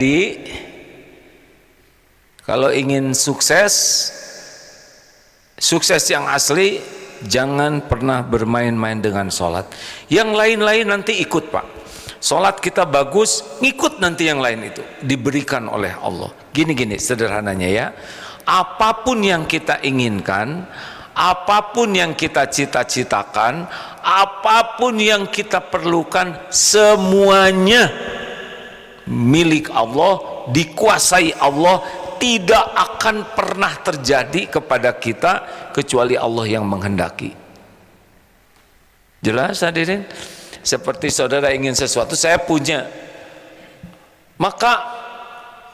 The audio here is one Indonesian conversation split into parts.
Jadi kalau ingin sukses yang asli, jangan pernah bermain-main dengan sholat. Yang lain-lain nanti ikut, Pak. Sholat kita bagus, ngikut nanti yang lain itu diberikan oleh Allah. Gini-gini sederhananya ya. Apapun yang kita inginkan, apapun yang kita cita-citakan, apapun yang kita perlukan, semuanya milik Allah, dikuasai Allah, tidak akan pernah terjadi kepada kita kecuali Allah yang menghendaki. Jelas hadirin? Seperti saudara ingin sesuatu, saya punya, maka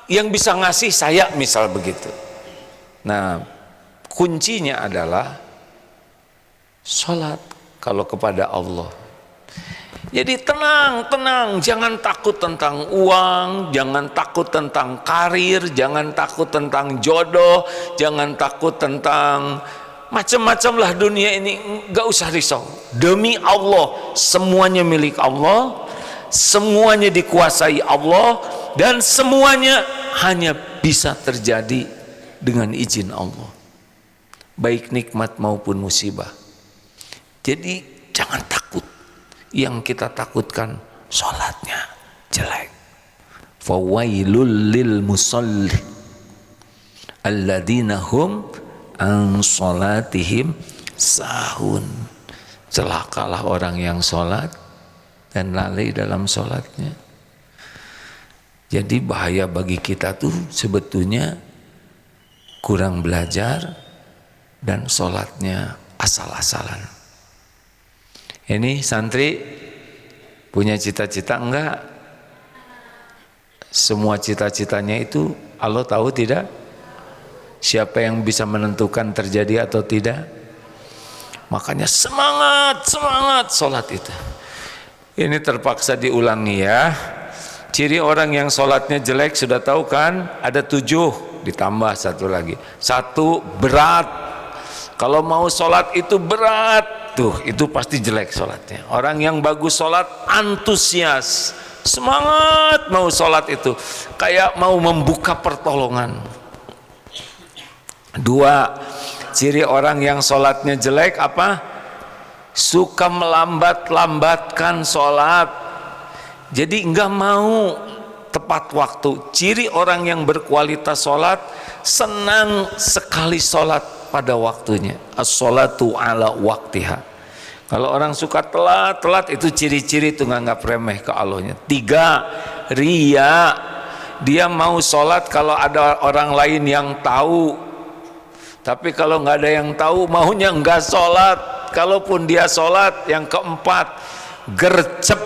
yang bisa ngasih saya, misal begitu. Nah, kuncinya adalah sholat kalau kepada Allah. Jadi tenang, jangan takut tentang uang, jangan takut tentang karir, jangan takut tentang jodoh, jangan takut tentang macam-macam lah dunia ini, gak usah risau. Demi Allah, semuanya milik Allah, semuanya dikuasai Allah, dan semuanya hanya bisa terjadi dengan izin Allah, baik nikmat maupun musibah. Jadi jangan takut. Yang kita takutkan sholatnya jelek. Fawailul lil musalli alladzina hum an sholatihim sahun. Celakalah orang yang sholat dan lalai dalam sholatnya. Jadi bahaya bagi kita tuh sebetulnya kurang belajar dan sholatnya asal-asalan. Ini santri punya cita-cita enggak? Semua cita-citanya itu Allah tahu tidak? Siapa yang bisa menentukan terjadi atau tidak? Makanya semangat sholat itu. Ini terpaksa diulangi ya. Ciri orang yang sholatnya jelek sudah tahu kan? Ada 7, ditambah 1 lagi. 1, berat. Kalau mau sholat itu berat. Tuh, itu pasti jelek sholatnya. Orang yang bagus sholat antusias, semangat mau sholat itu, kayak mau membuka pertolongan. 2, ciri orang yang sholatnya jelek apa? Suka melambat-lambatkan sholat. Jadi enggak mau tepat waktu. Ciri orang yang berkualitas sholat, senang sekali sholat pada waktunya. As-sholatu ala waktiha. Kalau orang suka telat itu ciri-ciri itu nganggap remeh ke Allahnya. 3, ria. Dia mau sholat kalau ada orang lain yang tahu, tapi kalau nggak ada yang tahu maunya nggak sholat. Kalaupun dia sholat. Yang 4, gercep.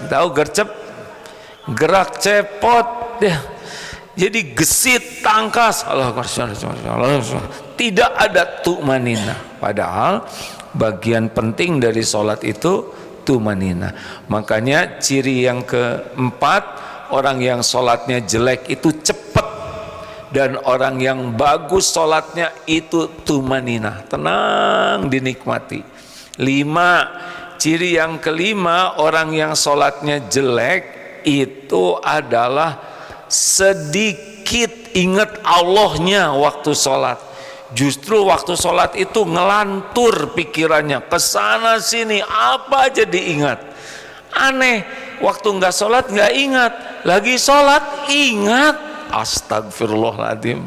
Tahu gercep? Gerak cepot dia. Jadi gesit, tangkas, tidak ada tu'manina. Padahal bagian penting dari sholat itu tu'manina. Makanya ciri yang keempat, orang yang sholatnya jelek itu cepat, dan orang yang bagus sholatnya itu tu'manina, tenang, dinikmati. 5, ciri yang kelima, orang yang sholatnya jelek itu adalah sedikit ingat Allahnya waktu sholat. Justru waktu sholat itu ngelantur pikirannya kesana sini, apa aja diingat. Aneh, waktu nggak sholat nggak ingat, lagi sholat ingat. Astagfirullahaladzim.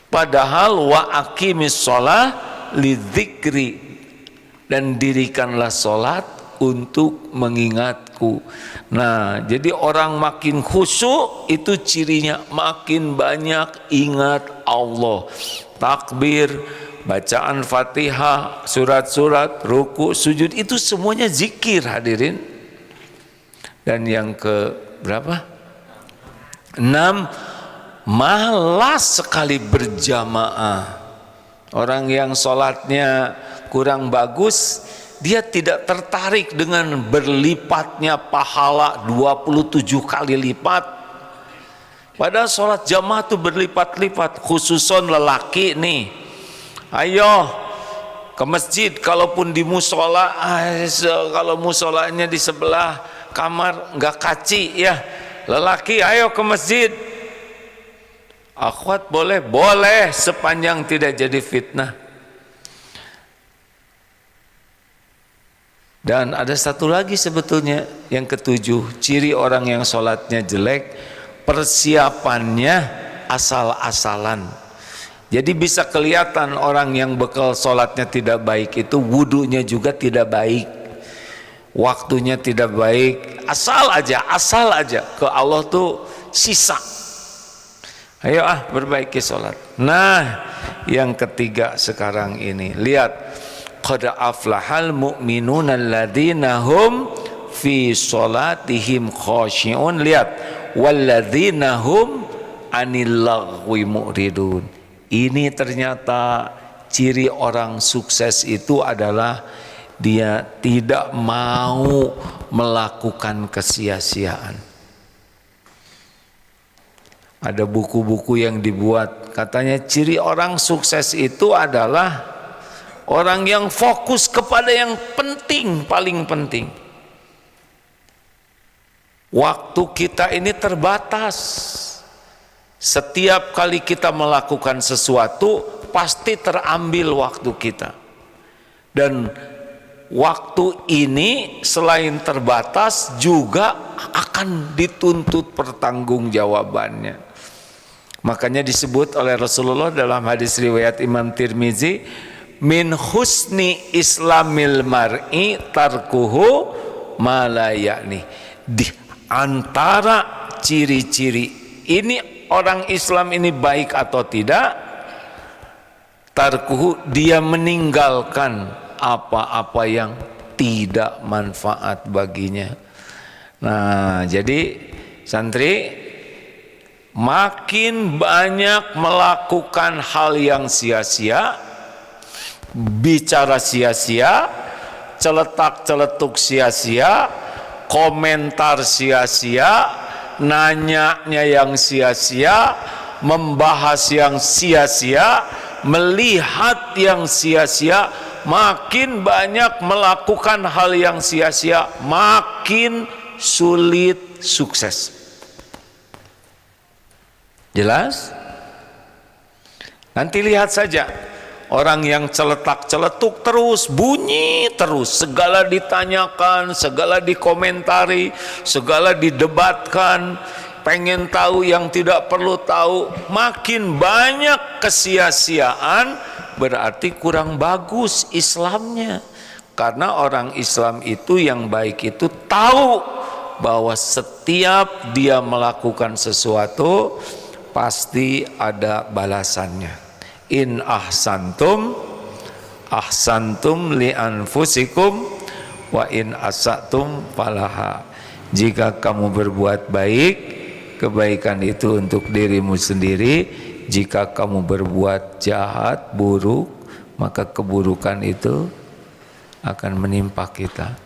Padahal wa aqimis sholah lidzikri, dan dirikanlah sholat untuk mengingatku. Nah, jadi orang makin khusyuk itu cirinya makin banyak ingat Allah. Takbir, bacaan Fatihah, surat-surat, ruku, sujud, itu semuanya zikir hadirin. Dan yang ke berapa? 6, malas sekali berjamaah. Orang yang sholatnya kurang bagus, dia tidak tertarik dengan berlipatnya pahala 27 kali lipat. Padahal sholat jamaah itu berlipat-lipat, khususon lelaki nih. Ayo ke masjid, kalaupun di musola, kalau musolanya di sebelah kamar nggak kaci ya, lelaki ayo ke masjid. Akhwat boleh? Boleh, sepanjang tidak jadi fitnah. Dan ada satu lagi sebetulnya, yang ketujuh, ciri orang yang sholatnya jelek, persiapannya asal-asalan. Jadi bisa kelihatan orang yang bekal sholatnya tidak baik itu wudunya juga tidak baik, waktunya tidak baik, asal aja ke Allah tuh sisa. Ayo perbaiki sholat. Nah yang ketiga sekarang ini, lihat, qad aflahal mu'minuna alladzina hum fi sholatihim khashi'un. Lihat, walladzina hum anil laghwi mu'ridun. Ini ternyata ciri orang sukses itu adalah dia tidak mau melakukan kesia-siaan. Ada buku-buku yang dibuat, katanya ciri orang sukses itu adalah orang yang fokus kepada yang penting, paling penting. Waktu kita ini terbatas. Setiap kali kita melakukan sesuatu pasti terambil waktu kita. Dan waktu ini selain terbatas juga akan dituntut pertanggungjawabannya. Makanya disebut oleh Rasulullah dalam hadis riwayat Imam Tirmizi, min husni islamil mar'i tarkuhu ma la ya'ni. Di antara ciri-ciri ini orang Islam ini baik atau tidak, tarkuhu, dia meninggalkan apa-apa yang tidak manfaat baginya. Nah jadi santri, makin banyak melakukan hal yang sia-sia, bicara sia-sia, celetak-celetuk sia-sia, komentar sia-sia, nanyanya yang sia-sia, membahas yang sia-sia, melihat yang sia-sia. Makin banyak melakukan hal yang sia-sia, makin sulit sukses. Jelas? Nanti lihat saja, orang yang celetak-celetuk terus, bunyi terus, segala ditanyakan, segala dikomentari, segala didebatkan, pengen tahu yang tidak perlu tahu, makin banyak kesia-siaan, berarti kurang bagus Islamnya. Karena orang Islam itu yang baik itu tahu bahwa setiap dia melakukan sesuatu pasti ada balasannya. In ahsantum ahsantum li anfusikum wa in asatum falaha. Jika kamu berbuat baik, kebaikan itu untuk dirimu sendiri. Jika kamu berbuat jahat, buruk, maka keburukan itu akan menimpa kita.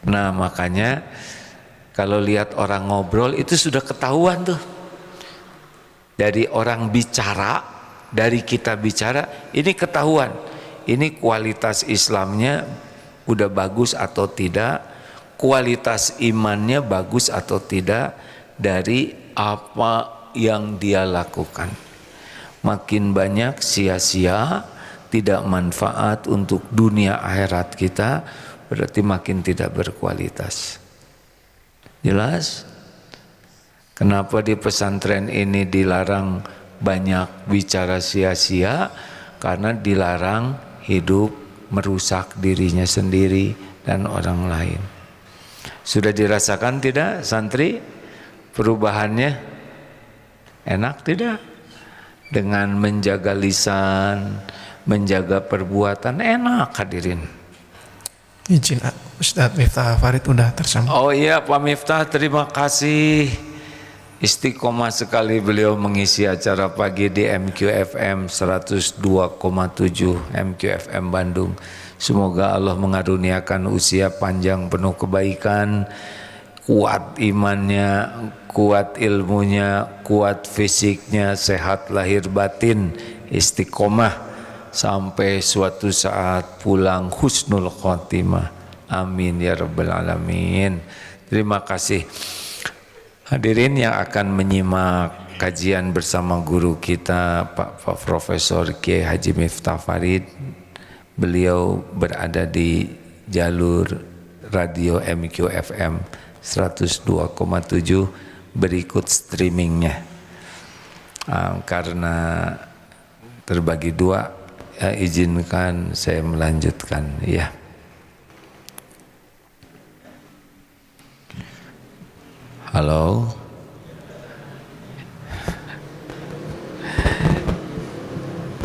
Nah makanya kalau lihat orang ngobrol itu sudah ketahuan tuh. Dari orang bicara, dari kita bicara, ini ketahuan. Ini kualitas Islamnya udah bagus atau tidak, kualitas imannya bagus atau tidak, dari apa yang dia lakukan. Makin banyak sia-sia, tidak manfaat untuk dunia akhirat kita, berarti makin tidak berkualitas. Jelas? Kenapa di pesantren ini dilarang banyak bicara sia-sia? Karena dilarang hidup merusak dirinya sendiri dan orang lain. Sudah dirasakan tidak santri perubahannya? Enak tidak? Dengan menjaga lisan, menjaga perbuatan, enak hadirin. Izin Ustadz Miftah Farid udah tersambung. Oh iya Pak Miftah, terima kasih. Istiqomah sekali beliau mengisi acara pagi di MQFM 102,7 MQFM Bandung. Semoga Allah mengaruniakan usia panjang penuh kebaikan, kuat imannya, kuat ilmunya, kuat fisiknya, sehat lahir batin, istiqomah sampai suatu saat pulang husnul khotimah. Amin ya rabbal alamin. Terima kasih. Hadirin yang akan menyimak kajian bersama guru kita Pak Profesor Kiai Haji Miftah Farid, beliau berada di jalur radio MQ FM 102,7, berikut streamingnya. Karena terbagi dua, izinkan saya melanjutkan ya. Halo.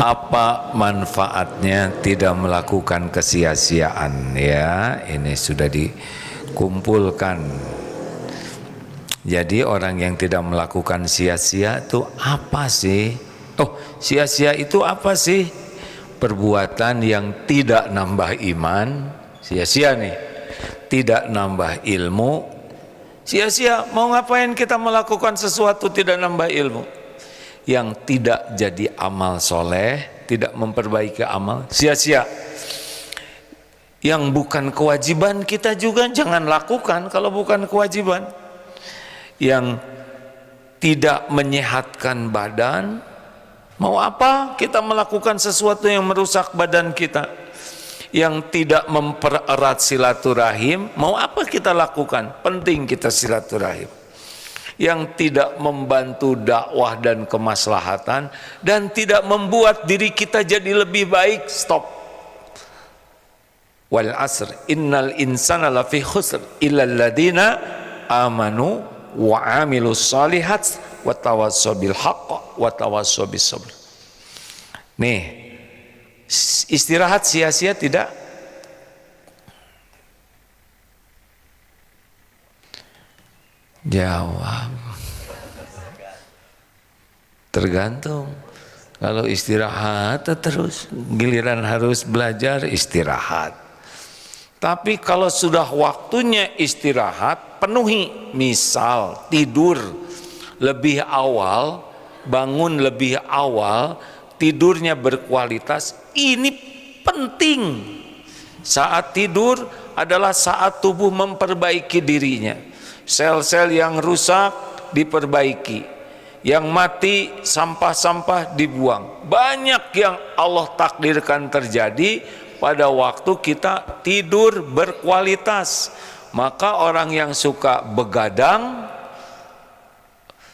Apa manfaatnya tidak melakukan kesia-siaan ya? Ini sudah dikumpulkan. Jadi orang yang tidak melakukan sia-sia itu apa sih? Oh, sia-sia itu apa sih? Perbuatan yang tidak nambah iman, sia-sia nih. Tidak nambah ilmu, sia-sia. Mau ngapain kita melakukan sesuatu tidak nambah ilmu? Yang tidak jadi amal soleh, tidak memperbaiki amal, sia-sia. Yang bukan kewajiban kita juga jangan lakukan kalau bukan kewajiban. Yang tidak menyehatkan badan, mau apa kita melakukan sesuatu yang merusak badan kita? Yang tidak mempererat silaturahim, mau apa kita lakukan? Penting kita silaturahim. Yang tidak membantu dakwah dan kemaslahatan dan tidak membuat diri kita jadi lebih baik, stop. Wal asr innal insana lafi khusr illal ladina amanu wa amilus solihat wa tawassaw bil haqq wa tawassaw bis sabr. Nih, istirahat sia-sia tidak? Jawab. Tergantung. Kalau istirahat terus, giliran harus belajar istirahat. Tapi kalau sudah waktunya istirahat, penuhi. Misal tidur lebih awal, bangun lebih awal, tidurnya berkualitas, ini penting. Saat tidur adalah saat tubuh memperbaiki dirinya. Sel-sel yang rusak diperbaiki, yang mati sampah-sampah dibuang. Banyak yang Allah takdirkan terjadi pada waktu kita tidur berkualitas. Maka orang yang suka begadang,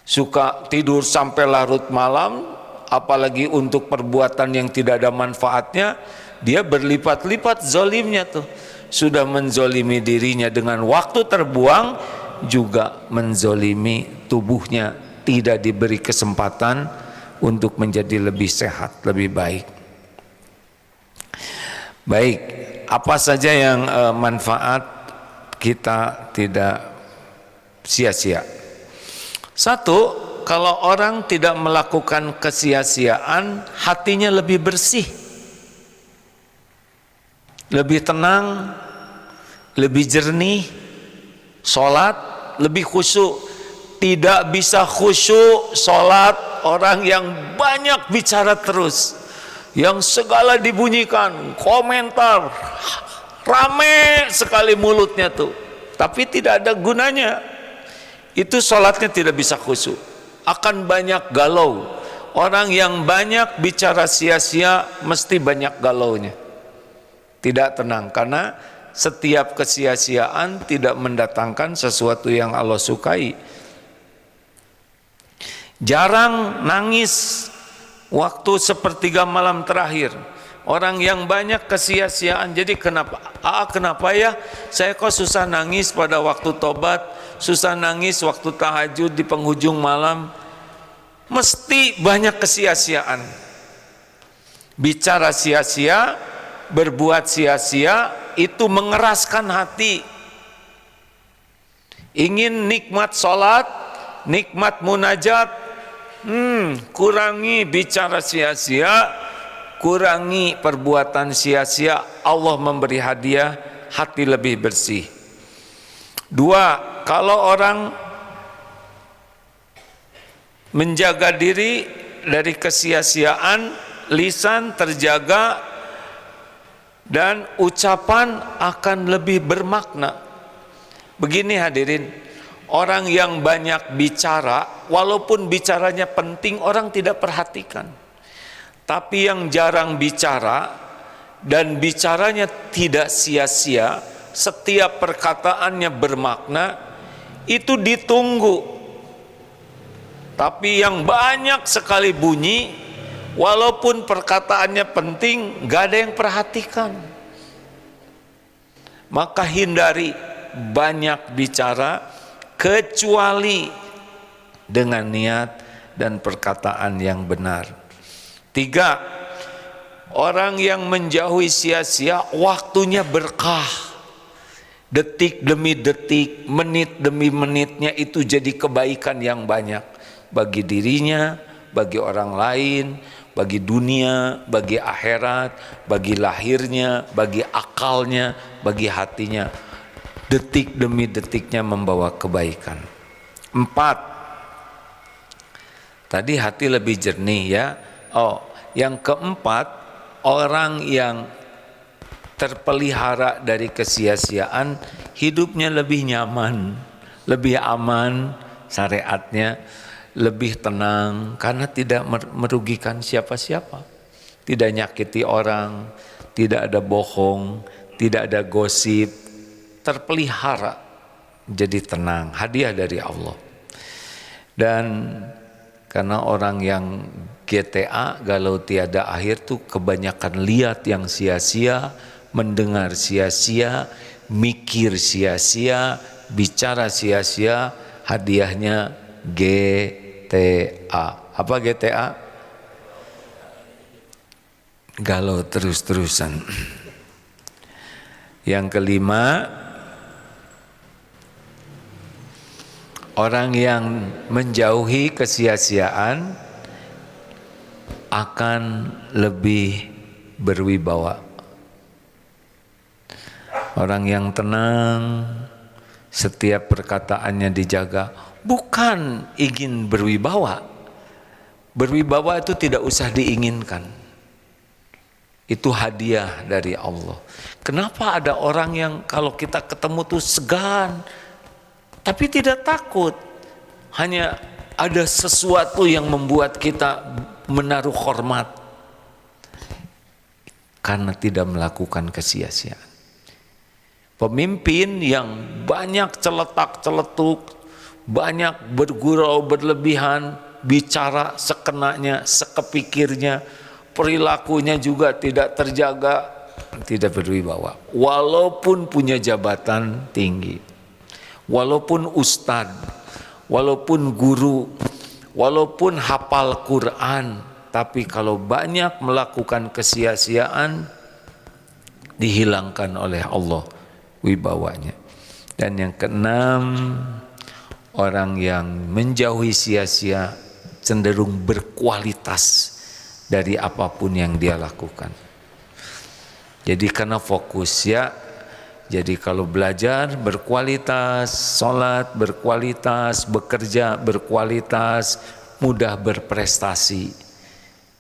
suka tidur sampai larut malam, apalagi untuk perbuatan yang tidak ada manfaatnya, dia berlipat-lipat zolimnya tuh. Sudah menzolimi dirinya dengan waktu terbuang, juga menzolimi tubuhnya, tidak diberi kesempatan untuk menjadi lebih sehat, lebih baik. Baik, apa saja yang manfaat kita tidak sia-sia? Satu, kalau orang tidak melakukan kesia-siaan, hatinya lebih bersih, lebih tenang, lebih jernih, sholat lebih khusyuk. Tidak bisa khusyuk sholat orang yang banyak bicara terus, yang segala dibunyikan, komentar, rame sekali mulutnya tuh, tapi tidak ada gunanya. Itu sholatnya tidak bisa khusyuk, akan banyak galau. Orang yang banyak bicara sia-sia mesti banyak galaunya, tidak tenang, karena setiap kesia-siaan tidak mendatangkan sesuatu yang Allah sukai. Jarang nangis waktu sepertiga malam terakhir. Orang yang banyak kesia-siaan. Jadi kenapa? Kenapa ya? Saya kok susah nangis pada waktu tobat, susah nangis waktu tahajud di penghujung malam. Mesti banyak kesia-siaan. Bicara sia-sia, berbuat sia-sia, itu mengeraskan hati. Ingin nikmat sholat, nikmat munajat, kurangi bicara sia-sia, kurangi perbuatan sia-sia. Allah memberi hadiah hati lebih bersih. Dua, kalau orang menjaga diri dari kesia-siaan, lisan terjaga dan ucapan akan lebih bermakna. Begini hadirin, Orang yang banyak bicara, walaupun bicaranya penting, orang tidak perhatikan. Tapi yang jarang bicara dan bicaranya tidak sia-sia, setiap perkataannya bermakna, itu ditunggu. Tapi yang banyak sekali bunyi, walaupun perkataannya penting, gak ada yang perhatikan. Maka hindari banyak bicara, kecuali dengan niat dan perkataan yang benar. 3, orang yang menjauhi sia-sia, waktunya berkah. Detik demi detik, menit demi menitnya itu jadi kebaikan yang banyak. Bagi dirinya, bagi orang lain, bagi dunia, bagi akhirat, bagi lahirnya, bagi akalnya, bagi hatinya. Detik demi detiknya membawa kebaikan. 4, tadi hati lebih jernih ya. Yang keempat, orang yang terpelihara dari kesia-siaan, hidupnya lebih nyaman, lebih aman, syariatnya lebih tenang, karena tidak merugikan siapa-siapa, tidak nyakiti orang, tidak ada bohong, tidak ada gosip, terpelihara, jadi tenang, hadiah dari Allah. Dan karena orang yang GTA, galau tiada akhir tuh kebanyakan lihat yang sia-sia, mendengar sia-sia, mikir sia-sia, bicara sia-sia, hadiahnya GTA. Apa GTA? Galau terus-terusan. Yang kelima, orang yang menjauhi kesia-siaan akan lebih berwibawa. Orang yang tenang, setiap perkataannya dijaga, bukan ingin berwibawa. Berwibawa itu tidak usah diinginkan. Itu hadiah dari Allah. Kenapa ada orang yang kalau kita ketemu tuh segan, tapi tidak takut? Hanya ada sesuatu yang membuat kita menaruh hormat karena tidak melakukan kesia-siaan. Pemimpin yang banyak celetak-celetuk, banyak bergurau berlebihan, bicara sekenanya, sekepikirnya, perilakunya juga tidak terjaga, tidak berwibawa. Walaupun punya jabatan tinggi, walaupun ustad, walaupun guru, walaupun hafal Quran, tapi kalau banyak melakukan kesia-siaan, dihilangkan oleh Allah wibawanya. Dan yang keenam, orang yang menjauhi sia-sia cenderung berkualitas dari apapun yang dia lakukan. Jadi karena fokus ya, jadi kalau belajar berkualitas, sholat berkualitas, bekerja berkualitas, mudah berprestasi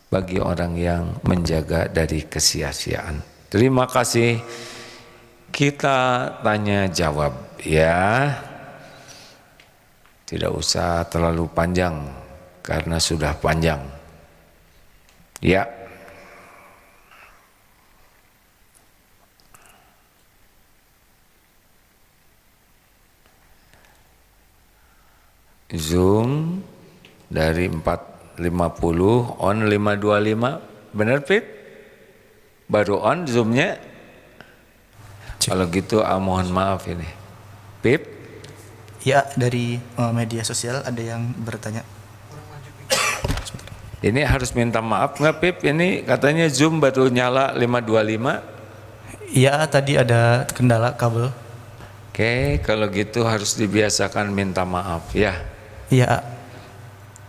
bagi orang yang menjaga dari kesia-siaan. Terima kasih. Kita tanya jawab ya. Tidak usah terlalu panjang karena sudah panjang. Ya. Zoom dari 450 on 525. Benar Pip? Baru on Zoomnya? Kalau gitu mohon maaf ini. Pip? Ya, dari media sosial ada yang bertanya. Ini harus minta maaf nggak Pip? Ini katanya Zoom baru nyala 525. Ya, tadi ada kendala kabel. Oke, kalau gitu harus dibiasakan minta maaf ya. Ya.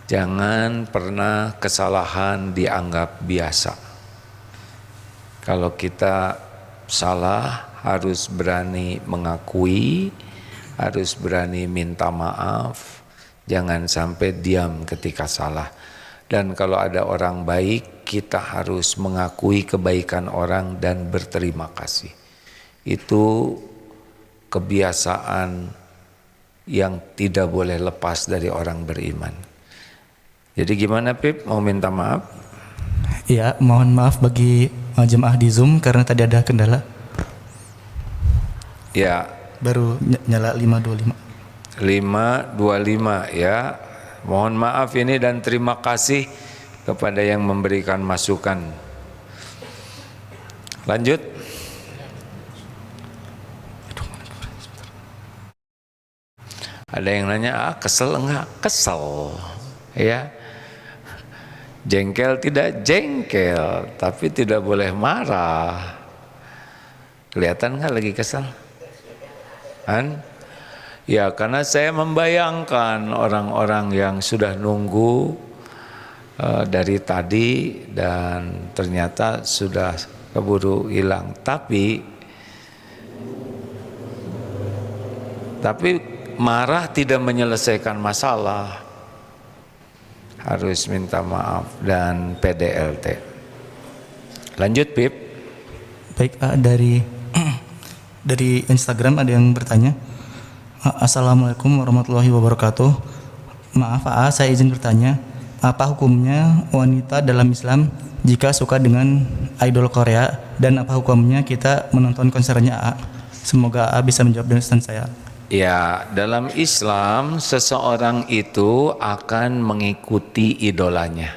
Jangan pernah kesalahan dianggap biasa. Kalau kita salah, harus berani mengakui, harus berani minta maaf, jangan sampai diam ketika salah. Dan kalau ada orang baik, kita harus mengakui kebaikan orang dan berterima kasih. Itu kebiasaan yang tidak boleh lepas dari orang beriman. Jadi gimana Pip, mau minta maaf? Ya, mohon maaf bagi jemaah di Zoom karena tadi ada kendala. Ya, Baru nyala 525. 525 ya. Mohon maaf ini dan terima kasih kepada yang memberikan masukan. Lanjut. Ada yang nanya, kesel enggak? Kesel. Ya. Jengkel tidak? Jengkel, tapi tidak boleh marah. Kelihatan enggak lagi kesel? Kan? Ya, karena saya membayangkan orang-orang yang sudah nunggu dari tadi dan ternyata sudah keburu hilang. Tapi marah tidak menyelesaikan masalah. Harus minta maaf dan PDLT. Lanjut Pip. Baik, dari Instagram ada yang bertanya. Assalamualaikum warahmatullahi wabarakatuh. Maaf saya izin bertanya, apa hukumnya wanita dalam Islam jika suka dengan idol Korea, dan apa hukumnya kita menonton konsernya A? Semoga A bisa menjawab dan saya. Ya, dalam Islam seseorang itu akan mengikuti idolanya.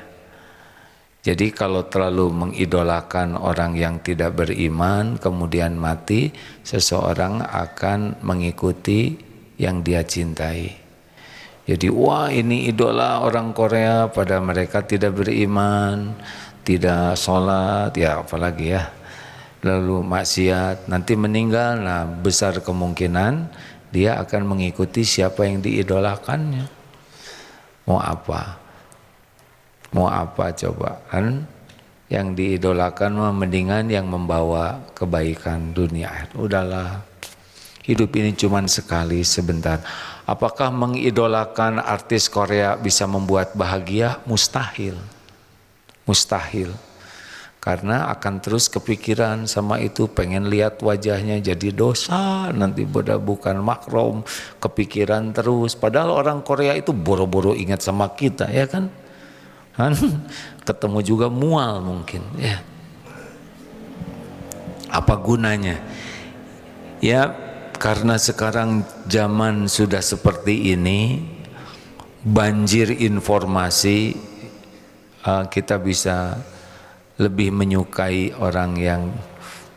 Jadi kalau terlalu mengidolakan orang yang tidak beriman kemudian mati, seseorang akan mengikuti yang dia cintai. Jadi wah ini idola orang Korea, pada mereka tidak beriman, tidak sholat, ya apalagi ya, lalu maksiat, nanti meninggal, nah besar kemungkinan dia akan mengikuti siapa yang diidolakannya. Mau apa? Mau apa coba? Kan yang diidolakan mah mendingan yang membawa kebaikan dunia. Udahlah, hidup ini cuma sekali, sebentar. Apakah mengidolakan artis Korea bisa membuat bahagia? Mustahil. Mustahil. Karena akan terus kepikiran sama itu, pengen lihat wajahnya, jadi dosa, nanti bukan makrom, kepikiran terus. Padahal orang Korea itu boro-boro ingat sama kita, ya kan? Ketemu juga mual mungkin, ya. Apa gunanya? Ya, karena sekarang zaman sudah seperti ini, banjir informasi, kita bisa lebih menyukai orang yang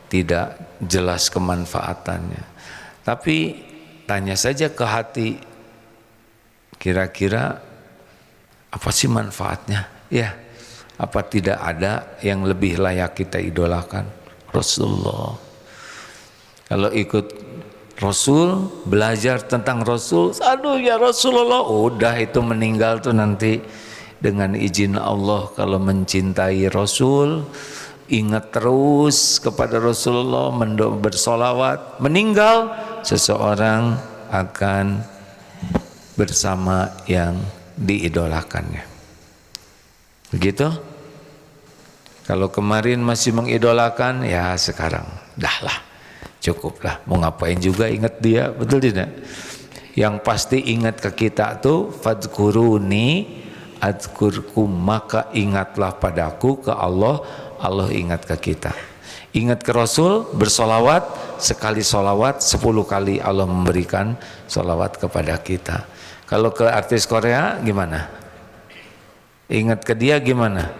tidak jelas kemanfaatannya. Tapi tanya saja ke hati, kira-kira apa sih manfaatnya? Ya, apa tidak ada yang lebih layak kita idolakan? Rasulullah. Kalau ikut Rasul, belajar tentang Rasul, aduh ya Rasulullah, udah itu meninggal tuh nanti dengan izin Allah. Kalau mencintai Rasul, ingat terus kepada Rasulullah, bersolawat, meninggal seseorang akan bersama yang diidolakannya. Begitu? Kalau kemarin masih mengidolakan, ya sekarang dahlah, cukuplah. Mau ngapain juga ingat dia, betul tidak? Yang pasti ingat ke kita tuh, fadkuruni adzkurkum, maka ingatlah padaku, ke Allah, Allah ingat ke kita. Ingat ke Rasul, bersolawat, sekali solawat 10 kali Allah memberikan solawat kepada kita. Kalau ke artis Korea gimana? Ingat ke dia gimana?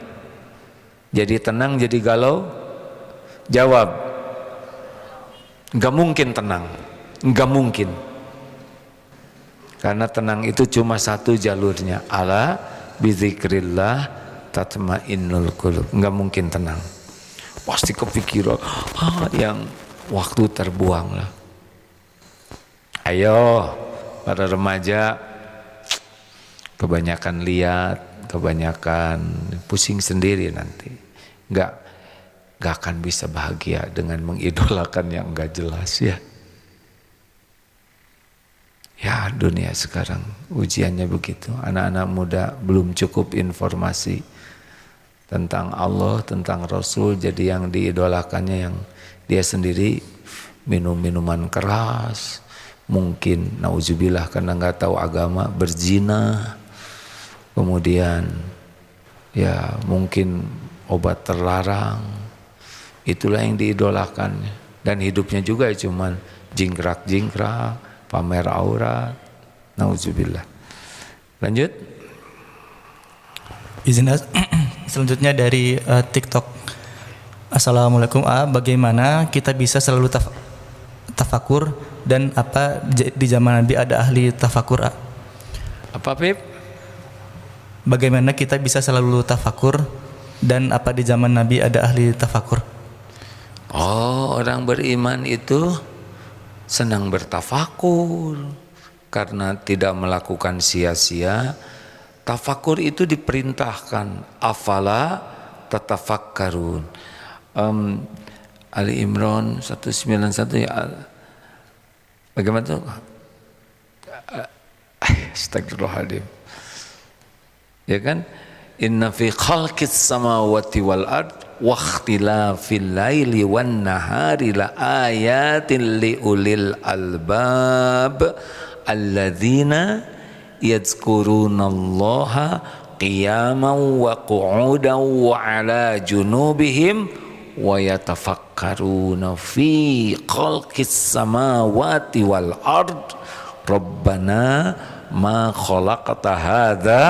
Jadi tenang, jadi galau? Jawab, gak mungkin tenang, gak mungkin. Karena tenang itu cuma satu jalurnya, ala bizikrillah tatmainnul qulub. Enggak mungkin tenang, pasti kepikiran yang waktu terbuang lah. Ayo para remaja, kebanyakan lihat, kebanyakan pusing sendiri, nanti enggak akan bisa bahagia dengan mengidolakan yang enggak jelas, ya. Ya, dunia sekarang ujiannya begitu. Anak-anak muda belum cukup informasi tentang Allah, tentang Rasul, jadi yang diidolakannya yang dia sendiri minum minuman keras, mungkin nauzubillah karena nggak tahu agama berzina, kemudian ya mungkin obat terlarang, itulah yang diidolakan, dan hidupnya juga cuman jingkrak-jingkrak, pamer aurat, nauzubillah. Lanjut. Izin selanjutnya dari TikTok. Assalamualaikum bagaimana kita bisa selalu tafakur, dan apa di zaman Nabi ada ahli tafakur Apa Pip? Bagaimana kita bisa selalu tafakur, dan apa di zaman Nabi ada ahli tafakur? Oh, orang beriman itu senang bertafakur karena tidak melakukan sia-sia. Tafakur itu diperintahkan. Afala tatafakkarun. Ali Imran 191 ya. Bagaimana tuh? Astagfirullahaladzim. Ya kan? Inna fi khalqis samawati wal ard wa ikhtilafil laili wan nahari la ayatin li ulil albab alladzina yadhkurunallaha qiyaman wa qu'udan wa ala junubihim wa yatafakkaruna fi khalqis samawati wal ard rabbana ma khalaqta hadza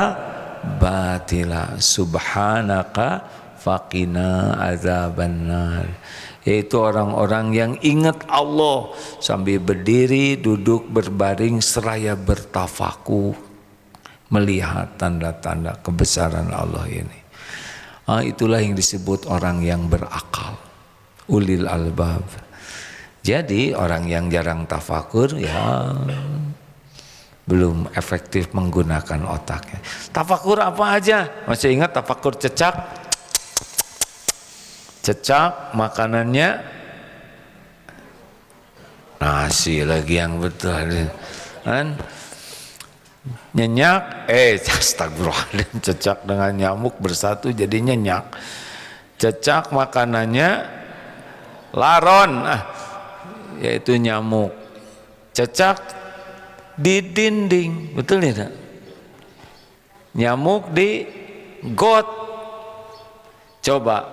batila subhanaka faqina azabannar. Yaitu orang-orang yang ingat Allah sambil berdiri, duduk, berbaring seraya bertafakur melihat tanda-tanda kebesaran Allah ini. Itulah yang disebut orang yang berakal, ulil albab. Jadi orang yang jarang tafakur ya belum efektif menggunakan otaknya. Tafakur apa aja? Masih ingat tafakur cecak? Cecak makanannya nasi lagi yang betul kan? Nyenyak, astagfirullahaladzim, cecak dengan nyamuk bersatu jadi nyenyak. Cecak makanannya laron, yaitu nyamuk. Cecak di dinding, betul tidak? Nyamuk di got. Coba,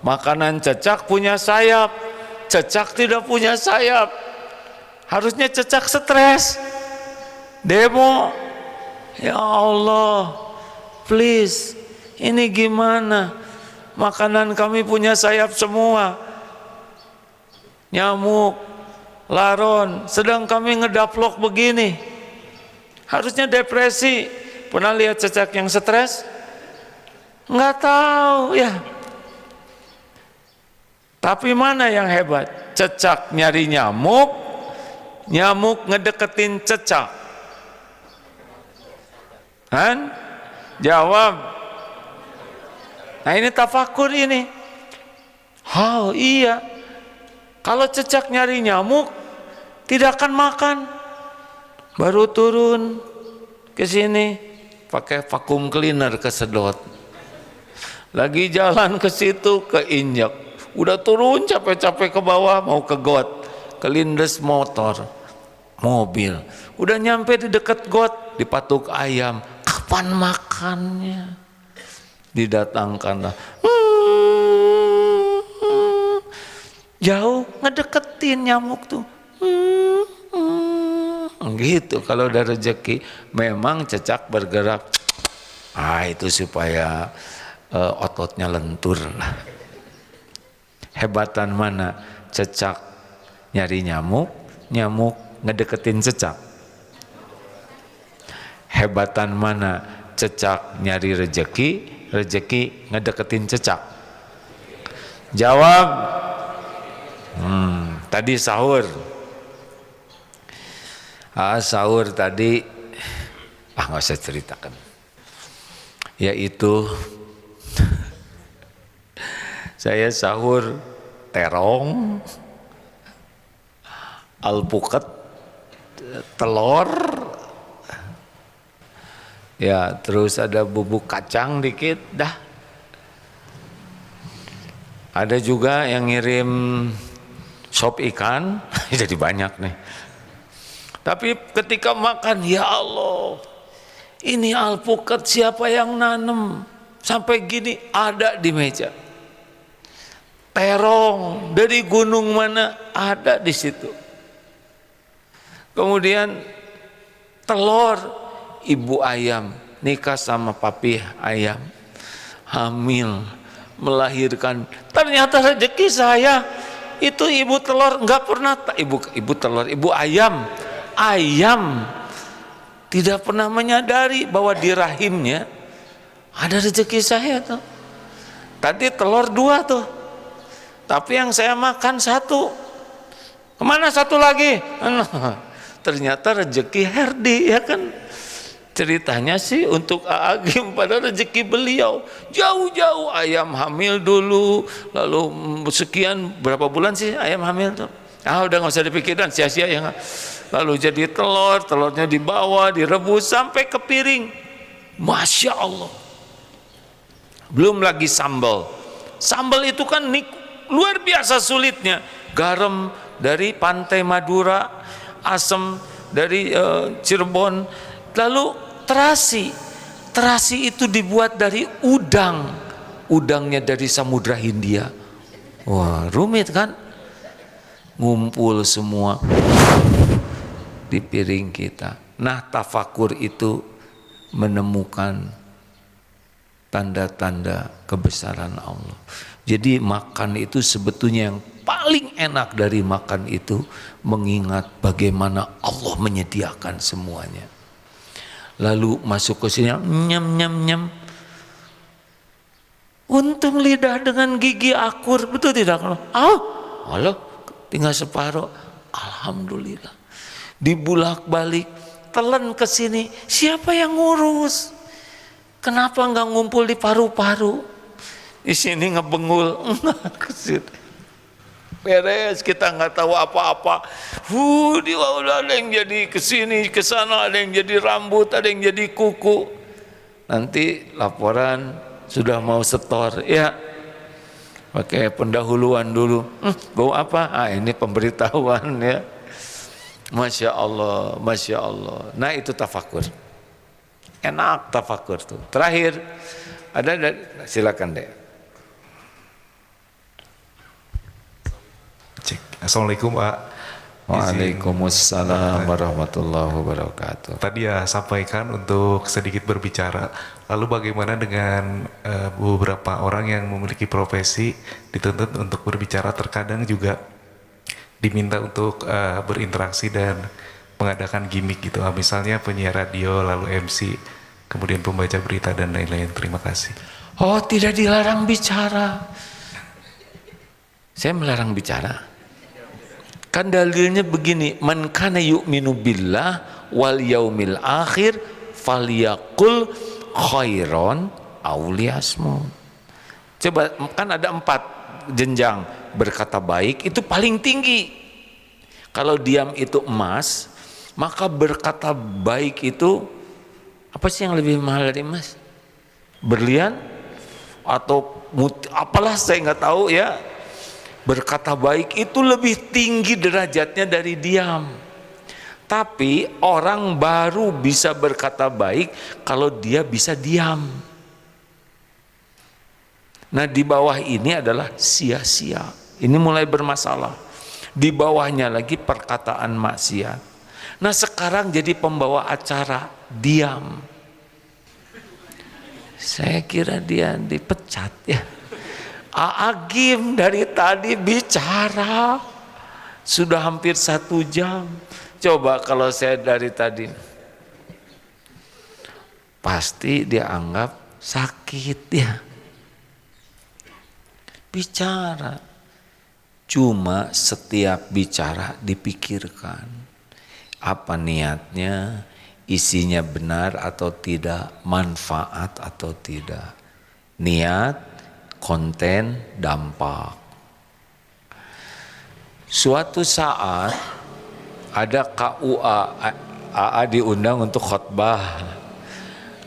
makanan cecak punya sayap, cecak tidak punya sayap. Harusnya cecak stres, demo. Ya Allah, please, ini gimana? Makanan kami punya sayap semua, nyamuk, laron, sedang kami ngedaplok begini. Harusnya depresi. Pernah lihat cecak yang stres? Nggak tahu ya. Tapi mana yang hebat? Cecak nyari nyamuk, nyamuk ngedeketin cecak. Kan? Jawab. Nah ini tafakur ini. Oh iya. Kalau cecak nyari nyamuk tidak akan makan. Baru turun ke sini pakai vacuum cleaner kesedot. Lagi jalan ke situ keinjak. Udah turun capek-capek ke bawah mau ke got. Kelindes motor, mobil. Udah nyampe di dekat got dipatuk ayam. Kapan makannya? Didatangkanlah. Jauh ngedeketin nyamuk tuh. Gitu kalau udah rezeki. Memang cecak bergerak. Itu supaya ototnya lentur lah. Hebatan mana? Cecak nyari nyamuk, nyamuk ngedeketin cecak. Hebatan mana? Cecak nyari rezeki, rezeki ngedeketin cecak. Jawab. Tadi sahur. Sahur tadi nggak usah ceritakan. Yaitu saya sahur terong, alpukat, telur, ya terus ada bubuk kacang dikit, dah. Ada juga yang ngirim sop ikan, jadi banyak nih. Tapi ketika makan, ya Allah, ini alpukat siapa yang nanam? Sampai gini ada di meja. Terong dari gunung mana ada di situ. Kemudian telur, ibu ayam nikah sama papi ayam, hamil, melahirkan. Ternyata rezeki saya itu ibu telur nggak pernah ibu ayam tidak pernah menyadari bahwa di rahimnya ada rezeki saya tuh. Tadi telur 2 tuh, tapi yang saya makan 1. Kemana 1 lagi? Ternyata rezeki Herdi, ya kan? Ceritanya sih untuk Agim, pada rezeki beliau jauh-jauh ayam hamil dulu, lalu sekian berapa bulan sih ayam hamil tuh? Udah nggak usah dipikirkan, sia-sia ya. Lalu jadi telurnya dibawa, direbus sampai ke piring. Masya Allah. Belum lagi sambal. Sambal itu kan luar biasa sulitnya. Garam dari pantai Madura, asam dari Cirebon, lalu terasi itu dibuat dari udangnya dari Samudra Hindia. Wah, rumit kan? Ngumpul semua di piring kita. Nah, tafakur itu menemukan tanda-tanda kebesaran Allah. Jadi makan itu sebetulnya yang paling enak dari makan itu mengingat bagaimana Allah menyediakan semuanya. Lalu masuk ke sini, nyam. Untung lidah dengan gigi akur, betul tidak? Allah, tinggal separuh. Alhamdulillah. Dibulak-balik, telan ke sini, siapa yang ngurus? Kenapa nggak ngumpul di paru-paru? Di sini ngebengul, ke sini. Beres, kita nggak tahu apa-apa. Ada yang jadi kesini, kesana, ada yang jadi rambut, ada yang jadi kuku. Nanti laporan sudah mau setor, ya. Pakai pendahuluan dulu. Bau apa? Ini pemberitahuan, ya. Masya Allah, Masya Allah. Nah, itu tafakur. Enak tafakur tuh. Terakhir, silakan deh. Assalamualaikum Pak. Waalaikumsalam warahmatullahi wabarakatuh. Tadi ya sampaikan untuk sedikit berbicara. Lalu bagaimana dengan beberapa orang yang memiliki profesi dituntut untuk berbicara, terkadang juga diminta untuk berinteraksi dan mengadakan gimmick gitu. Misalnya penyiar radio, lalu MC, kemudian pembaca berita dan lain-lain. Terima kasih. Oh, tidak dilarang bicara. Saya melarang bicara. Kan dalilnya begini, man kana yu'minu billah wal yaumil akhir falyaqul khairon aw liyasmut. Coba, kan ada 4 jenjang. Berkata baik itu paling tinggi. Kalau diam itu emas, maka berkata baik itu apa sih yang lebih mahal dari emas? Berlian atau apalah, saya nggak tahu ya. Berkata baik itu lebih tinggi derajatnya dari diam. Tapi orang baru bisa berkata baik kalau dia bisa diam. Nah, di bawah ini adalah sia-sia. Ini mulai bermasalah. Di bawahnya lagi perkataan maksiat. Nah, sekarang jadi pembawa acara, diam. Saya kira dia dipecat ya. Agim dari tadi bicara sudah hampir 1 jam. Coba kalau saya dari tadi, pasti dia anggap sakit ya. Bicara, cuma setiap bicara dipikirkan apa niatnya, isinya benar atau tidak, manfaat atau tidak. Niat, konten, dampak. Suatu saat ada KUA, AA diundang untuk khotbah.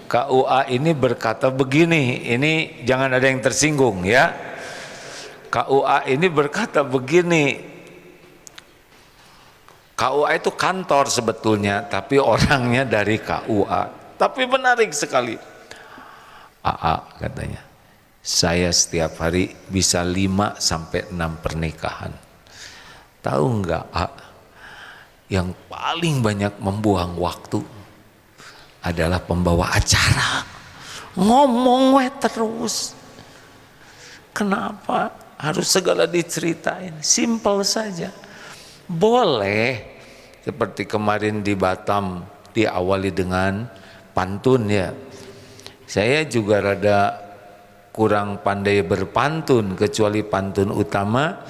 KUA ini berkata begini, ini jangan ada yang tersinggung ya. KUA ini berkata begini, KUA itu kantor sebetulnya, tapi orangnya dari KUA. Tapi menarik sekali. AA katanya, saya setiap hari bisa 5 sampai 6 pernikahan. Tahu enggak, A, yang paling banyak membuang waktu adalah pembawa acara. Ngomong terus. Kenapa harus segala diceritain? Simpel saja. Boleh seperti kemarin di Batam diawali dengan pantun ya. Saya juga rada kurang pandai berpantun, kecuali pantun utama,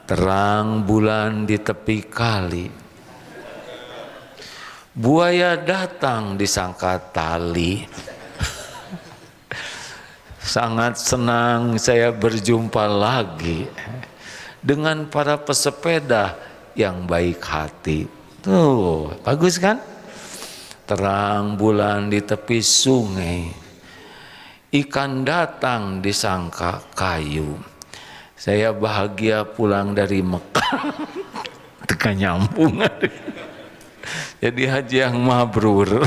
terang bulan di tepi kali, buaya datang disangka tali. Sangat senang saya berjumpa lagi dengan para pesepeda yang baik hati. Tuh, bagus kan? Terang bulan di tepi sungai, ikan datang disangka kayu. Saya bahagia pulang dari Mekah. Tekan nyambung. Jadi haji yang mabrur.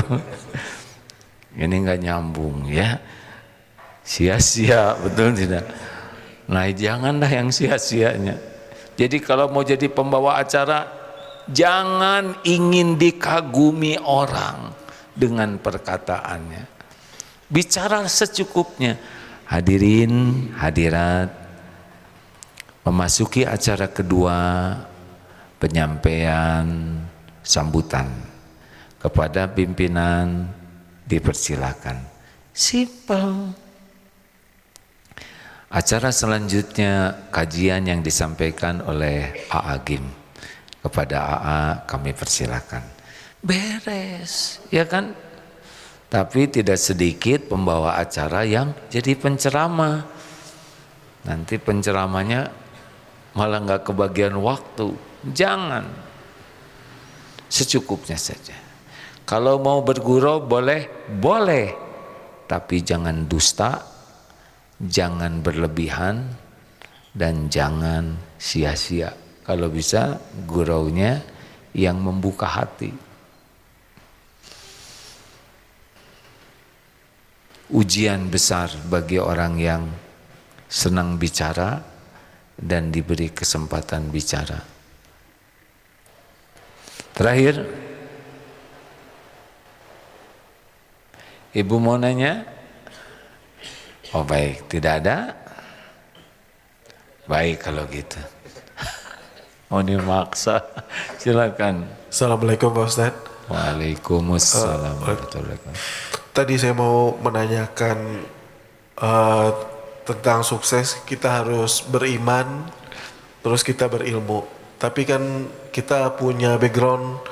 Ini nggak nyambung ya. Sia-sia, betul tidak? Nah, janganlah yang sia-sianya. Jadi kalau mau jadi pembawa acara, jangan ingin dikagumi orang dengan perkataannya. Bicara secukupnya. Hadirin, hadirat, memasuki acara kedua, penyampaian sambutan kepada pimpinan dipersilakan. Simple. Acara selanjutnya kajian yang disampaikan oleh AA Gim. Kepada AA kami persilakan. Beres, ya kan? Tapi tidak sedikit pembawa acara yang jadi penceramah. Nanti penceramahnya malah nggak kebagian waktu. Jangan. Secukupnya saja. Kalau mau bergurau boleh, boleh. Tapi jangan dusta, jangan berlebihan, dan jangan sia-sia. Kalau bisa guraunya yang membuka hati. Ujian besar bagi orang yang senang bicara dan diberi kesempatan bicara. Terakhir, Ibu mau nanya? Oh baik, tidak ada? Baik kalau gitu. Oh ini maksa, silakan. Assalamualaikum Pak Ustadz. Waalaikumsalam warahmatullahi wabarakatuh. Tadi saya mau menanyakan tentang sukses, kita harus beriman, terus kita berilmu. Tapi kan kita punya background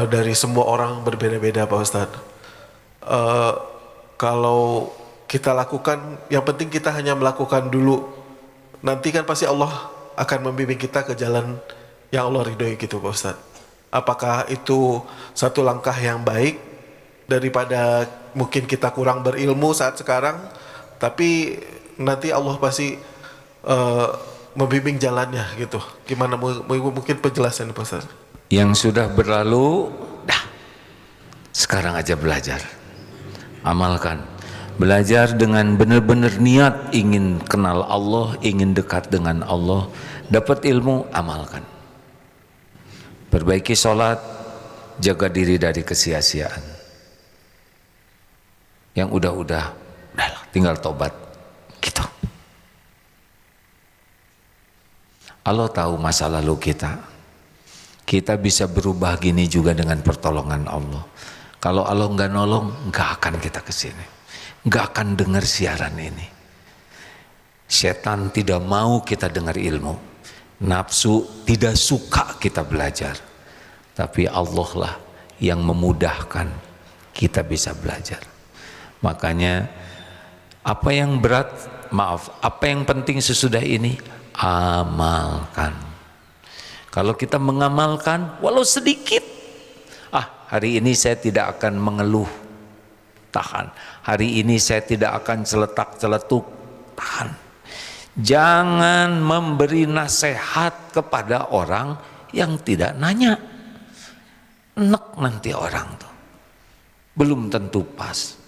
dari semua orang berbeda-beda Pak Ustadz. Kalau kita lakukan, yang penting kita hanya melakukan dulu. Nanti kan pasti Allah akan membimbing kita ke jalan yang Allah ridhoi gitu Pak Ustadz. Apakah itu satu langkah yang baik daripada mungkin kita kurang berilmu saat sekarang, tapi nanti Allah pasti membimbing jalannya gitu. Gimana mungkin penjelasan Pak Ustadz? Yang sudah berlalu, dah. Sekarang aja belajar. Amalkan. Belajar dengan benar-benar niat ingin kenal Allah, ingin dekat dengan Allah, dapat ilmu, amalkan. Perbaiki sholat, jaga diri dari kesia-siaan. Yang udah-udah, udahlah, tinggal tobat, gitu. Allah tahu masa lalu kita. Kita bisa berubah gini juga dengan pertolongan Allah. Kalau Allah nggak nolong, nggak akan kita kesini. Nggak akan dengar siaran ini. Setan tidak mau kita dengar ilmu. Nafsu tidak suka kita belajar. Tapi Allah lah yang memudahkan kita bisa belajar. Makanya apa yang berat, maaf, apa yang penting sesudah ini, amalkan. Kalau kita mengamalkan walau sedikit, hari ini saya tidak akan mengeluh, tahan. Hari ini saya tidak akan celetak-celetuk, tahan. Jangan memberi nasihat kepada orang yang tidak nanya. Enek nanti orang tuh. Belum tentu pas.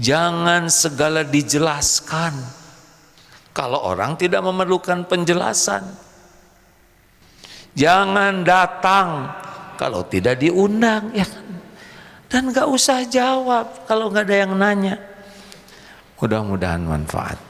Jangan segala dijelaskan. Kalau orang tidak memerlukan penjelasan. Jangan datang kalau tidak diundang, ya kan? Dan gak usah jawab kalau gak ada yang nanya. Mudah-mudahan manfaat.